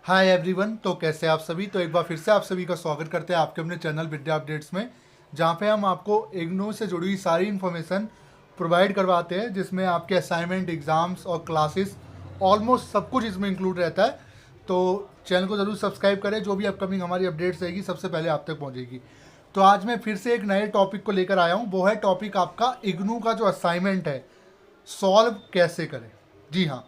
Hi everyone. तो कैसे आप सभी। तो एक बार फिर से आप सभी का स्वागत करते हैं आपके अपने चैनल विद्या अपडेट्स में, जहाँ पे हम आपको इग्नू से जुड़ी हुई सारी इन्फॉर्मेशन प्रोवाइड करवाते हैं, जिसमें आपके असाइनमेंट, एग्ज़ाम्स और क्लासेस ऑलमोस्ट सब कुछ इसमें इंक्लूड रहता है। तो चैनल को ज़रूर सब्सक्राइब करें, जो भी अपकमिंग हमारी अपडेट्स रहेगी सबसे पहले आप तक पहुँचेगी। तो आज मैं फिर से एक नए टॉपिक को लेकर आया हूँ। वो है टॉपिक आपका इग्नू का जो असाइनमेंट है सॉल्व कैसे करें। जी हाँ,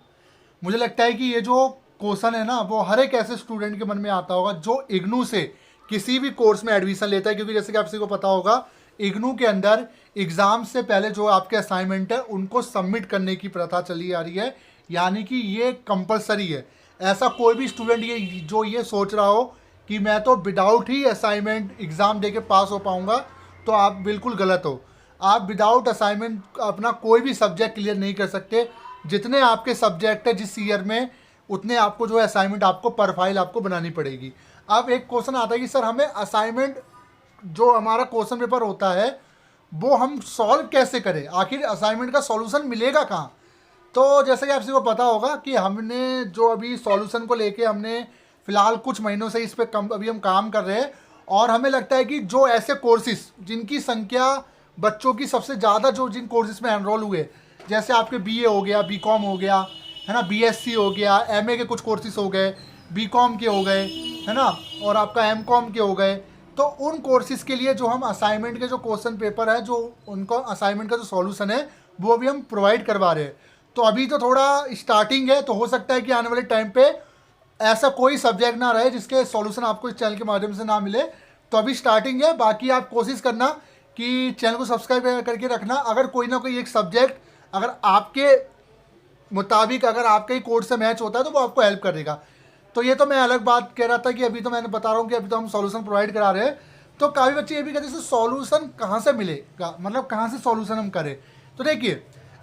मुझे लगता है कि ये जो क्वेश्चन है ना, वो हर एक ऐसे स्टूडेंट के मन में आता होगा जो इग्नू से किसी भी कोर्स में एडमिशन लेता है, क्योंकि जैसे कि आप सभी को पता होगा इग्नू के अंदर एग्ज़ाम से पहले जो आपके असाइनमेंट है उनको सबमिट करने की प्रथा चली आ रही है, यानी कि ये कंपलसरी है। ऐसा कोई भी स्टूडेंट ये सोच रहा हो कि मैं तो विदाउट ही असाइनमेंट एग्ज़ाम दे के पास हो पाऊँगा, तो आप बिल्कुल गलत हो। आप विदाउट असाइनमेंट अपना कोई भी सब्जेक्ट क्लियर नहीं कर सकते। जितने आपके सब्जेक्ट है जिस ईयर में, उतने आपको जो है असाइनमेंट आपको पर फाइल आपको बनानी पड़ेगी। अब एक क्वेश्चन आता है कि सर हमें असाइनमेंट जो हमारा क्वेश्चन पेपर होता है वो हम सॉल्व कैसे करें, आखिर असाइनमेंट का सॉल्यूशन मिलेगा कहाँ। तो जैसे कि आप सभी को पता होगा कि हमने जो अभी सॉल्यूशन को लेके हमने फ़िलहाल कुछ महीनों से इस पर अभी हम काम कर रहे हैं, और हमें लगता है कि जो ऐसे कोर्सेज जिनकी संख्या बच्चों की सबसे ज़्यादा जो जिन कोर्सेज में एनरोल हुए, जैसे आपके बीए हो गया, बीकॉम हो गया, है ना, बीएससी हो गया, एमए के कुछ कोर्सेज हो गए, बीकॉम के हो गए, है ना, और आपका एमकॉम के हो गए। तो उन कोर्सेज के लिए जो हम असाइनमेंट के जो क्वेश्चन पेपर है, जो उनको असाइनमेंट का जो सॉल्यूशन है वो भी हम प्रोवाइड करवा रहे हैं। तो अभी तो थोड़ा स्टार्टिंग है, तो हो सकता है कि आने वाले टाइम पे ऐसा कोई सब्जेक्ट ना रहे जिसके सॉल्यूशन आपको इस चैनल के माध्यम से ना मिले। तो अभी स्टार्टिंग है, बाकी आप कोशिश करना कि चैनल को सब्सक्राइब करके रखना। अगर कोई ना कोई एक सब्जेक्ट अगर आपके मुताबिक अगर आपके ही कोर्स से मैच होता है तो वो आपको हेल्प करेगा। तो ये तो मैं अलग बात कह रहा था कि अभी तो मैंने बता रहा हूँ कि अभी तो हम सॉल्यूशन प्रोवाइड करा रहे हैं। तो काफ़ी बच्चे ये भी कहते हैं सॉल्यूशन कहाँ से मिलेगा, मतलब कहाँ से सॉल्यूशन हम करें। तो देखिए,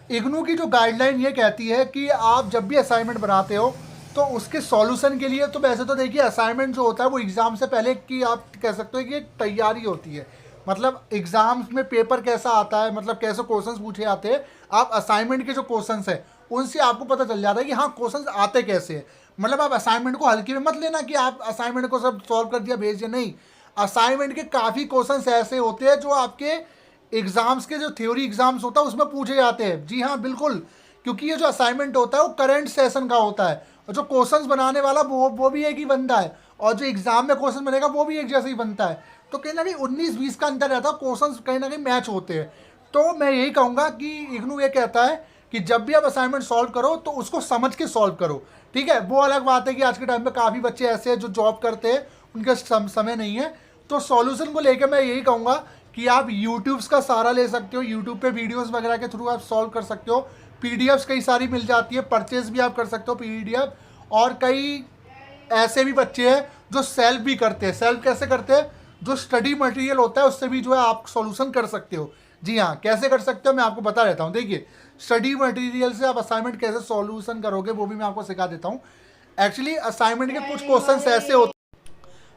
इग्नू की जो गाइडलाइन ये कहती है कि आप जब भी असाइनमेंट बनाते हो तो उसके सॉल्यूशन के लिए, तो वैसे तो देखिए असाइनमेंट जो होता है वो एग्ज़ाम से पहले की आप कह सकते हो कि एक तैयारी होती है। मतलब एग्ज़ाम्स में पेपर कैसा आता है, मतलब कैसे क्वेश्चंस पूछे आते हैं, आप असाइनमेंट के जो क्वेश्चंस हैं उनसे आपको पता चल जाता है कि हाँ क्वेश्चंस आते कैसे हैं। मतलब आप असाइनमेंट को हल्के में मत लेना कि आप असाइनमेंट को सब सॉल्व कर दिया भेज दिया, नहीं। असाइनमेंट के काफ़ी क्वेश्चंस ऐसे होते हैं जो आपके एग्ज़ाम्स के जो थ्योरी एग्ज़ाम्स होता है उसमें पूछे जाते हैं। जी हाँ बिल्कुल, क्योंकि ये जो असाइनमेंट होता है वो करंट सेशन का होता है, और जो क्वेश्चंस बनाने वाला वो भी एक ही बनता है, और जो एग्ज़ाम में क्वेश्चन बनेगा वो भी एक जैसा ही बनता है। तो कहीं ना कहीं 19-20 का अंतर रहता है, क्वेश्चंस कहीं ना कहीं मैच होते हैं। तो मैं यही कहूँगा कि इग्नू ये कहता है कि जब भी आप असाइनमेंट सॉल्व करो तो उसको समझ के सॉल्व करो। ठीक है, वो अलग बात है कि आज के टाइम पे काफ़ी बच्चे ऐसे हैं जो जॉब करते हैं, उनके समय नहीं है। तो सॉल्यूशन को लेकर मैं यही कहूँगा कि आप यूट्यूब्स का सहारा ले सकते हो, यूट्यूब पे वीडियोस वगैरह के थ्रू आप सॉल्व कर सकते हो। पीडीएफ्स कई सारी मिल जाती है, परचेज भी आप कर सकते हो पीडीएफ। और कई ऐसे भी बच्चे हैं जो सेल्फ भी करते हैं। सेल्फ कैसे करते हैं, जो स्टडी मटेरियल होता है उससे भी जो है आप सॉल्यूशन कर सकते हो। जी हाँ, कैसे कर सकते हो मैं आपको बता देता हूँ। देखिए, स्टडी मटेरियल से आप असाइनमेंट कैसे सॉल्यूशन करोगे वो भी मैं आपको सिखा देता हूँ। एक्चुअली असाइनमेंट के कुछ क्वेश्चंस ऐसे होते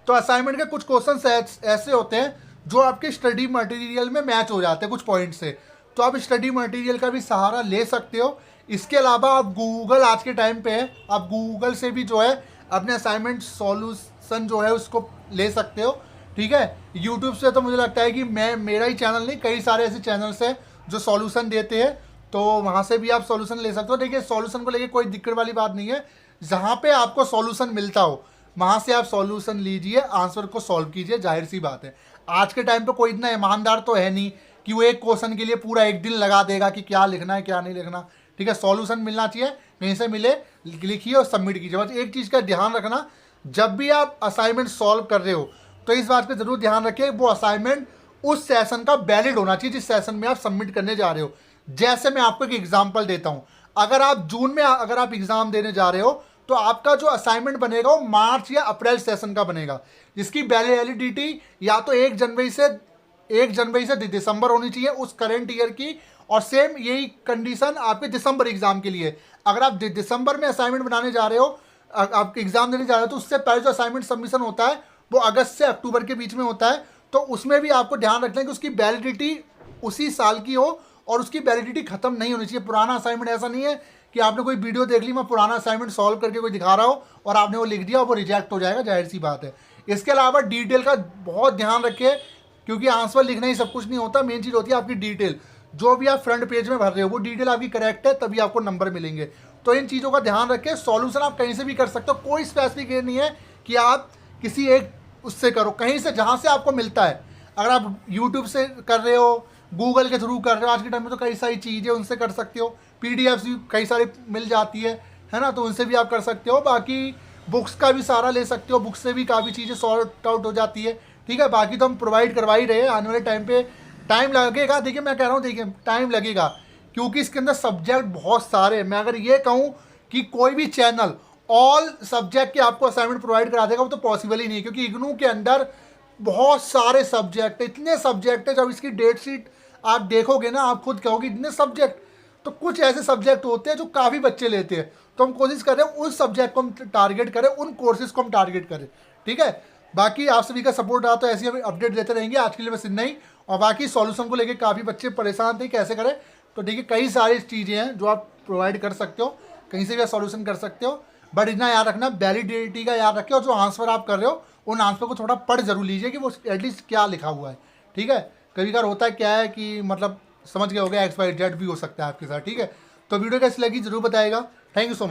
तो असाइनमेंट के कुछ क्वेश्चंस ऐसे होते हैं जो आपके स्टडी मटेरियल में मैच हो जाते हैं कुछ पॉइंट से। तो आप स्टडी मटेरियल का भी सहारा ले सकते हो। इसके अलावा आप गूगल, आज के टाइम पे आप गूगल से भी जो है अपने असाइनमेंट सॉल्यूशन जो है उसको ले सकते हो। ठीक है, यूट्यूब से तो मुझे लगता है कि मेरा ही चैनल नहीं, कई सारे ऐसे चैनल्स हैं जो सॉल्यूशन देते हैं, तो वहाँ से भी आप सॉल्यूशन ले सकते हो। देखिए, सॉल्यूशन को लेके कोई दिक्कत वाली बात नहीं है। जहाँ पे आपको सॉल्यूशन मिलता हो वहाँ से आप सॉल्यूशन लीजिए, आंसर को सॉल्व कीजिए। जाहिर सी बात है आज के टाइम पे कोई इतना ईमानदार तो है नहीं कि वो एक क्वेश्चन के लिए पूरा एक दिन लगा देगा कि क्या लिखना है क्या नहीं लिखना। ठीक है, सॉल्यूशन मिलना चाहिए, कहीं से मिले लिखिए और सबमिट कीजिए। बस एक चीज़ का ध्यान रखना, जब भी आप असाइनमेंट सॉल्व कर रहे हो तो इस बात का जरूर ध्यान रखिए वो असाइनमेंट उस सेशन का वैलिड होना चाहिए जिस सेशन में आप सबमिट करने जा रहे हो। जैसे मैं आपको एक एग्जांपल देता हूं, अगर आप जून में अगर आप एग्जाम देने जा रहे हो तो आपका जो असाइनमेंट बनेगा वो मार्च या अप्रैल सेशन का बनेगा, जिसकी वैलिडिटी या तो 1 जनवरी से दिसंबर होनी चाहिए उस करंट ईयर की। और सेम यही कंडीशन आपके दिसंबर एग्जाम के लिए। अगर आप दिसंबर में असाइनमेंट बनाने जा रहे हो, आप एग्जाम देने जा रहे हो, तो उससे पहले जो असाइनमेंट सबमिशन होता है वो अगस्त से अक्टूबर के बीच में होता है। तो उसमें भी आपको ध्यान रखना है कि उसकी वैलिडिटी उसी साल की हो और उसकी वैलिडिटी खत्म नहीं होनी चाहिए। पुराना असाइनमेंट ऐसा नहीं है कि आपने कोई वीडियो देख ली, मैं पुराना असाइनमेंट सॉल्व करके कोई दिखा रहा हूँ और आपने वो लिख दिया, वो रिजेक्ट हो जाएगा, जाहिर सी बात है। इसके अलावा डिटेल का बहुत ध्यान रखिए, क्योंकि आंसर लिखना ही सब कुछ नहीं होता, मेन चीज़ होती है आपकी डिटेल। जो भी आप फ्रंट पेज में भर रहे हो वो डिटेल आपकी करेक्ट है, तभी आपको नंबर मिलेंगे। तो इन चीज़ों का ध्यान रखें। सॉल्यूशन आप कहीं से भी कर सकते हो, कोई स्पेसिफिक नहीं है कि आप किसी एक उससे करो, कहीं से जहाँ से आपको मिलता है। अगर आप यूट्यूब से कर रहे हो, गूगल के थ्रू कर रहे हो, आज के टाइम में तो कई सारी चीज़ें उनसे कर सकते हो, पीडीएफ्स भी कई सारी मिल जाती है ना, तो उनसे भी आप कर सकते हो। बाकी बुक्स का भी सहारा ले सकते हो, बुक्स से भी काफ़ी चीज़ें सॉर्ट आउट हो जाती है, ठीक है। बाकी तो हम प्रोवाइड करवा ही रहे हैं, आने वाले टाइम पे टाइम लगेगा, देखिए मैं कह रहा हूँ, देखिए टाइम लगेगा, क्योंकि इसके अंदर सब्जेक्ट बहुत सारे हैं। मैं अगर ये कहूँ कि कोई भी चैनल ऑल सब्जेक्ट के आपको असाइनमेंट प्रोवाइड करा देगा, वो तो पॉसिबल ही नहीं है, क्योंकि इग्नू के अंदर बहुत सारे सब्जेक्ट, इतने सब्जेक्ट है, जब इसकी डेट शीट आप देखोगे ना, आप खुद कहोगे इतने सब्जेक्ट। तो कुछ ऐसे सब्जेक्ट होते हैं जो काफ़ी बच्चे लेते हैं, तो हम कोशिश कर रहे हैं उस सब्जेक्ट को हम टारगेट करें, उन कोर्सेज को हम टारगेट करें, ठीक है। बाकी आप सभी का सपोर्ट रहा तो ऐसी हम अपडेट देते रहेंगे। आज के लिए बस इतना ही। और बाकी सॉल्यूशन को लेके काफ़ी बच्चे परेशान थे कैसे करें, तो देखिए कई सारी चीज़ें हैं जो आप प्रोवाइड कर सकते हो, कहीं से भी आप सॉल्यूशन कर सकते हो। बट इतना याद रखना, वैलिडिटी का याद रखिए, और जो आंसर आप कर रहे हो उन आंसर को थोड़ा पढ़ जरूर लीजिए कि वो एटलीस्ट क्या लिखा हुआ है, ठीक है। कभी कभार होता है क्या है कि मतलब समझ गए हो गया, XYZ भी हो सकता है आपके साथ, ठीक है। तो वीडियो कैसी लगी जरूर बताएगा। Thank you so much.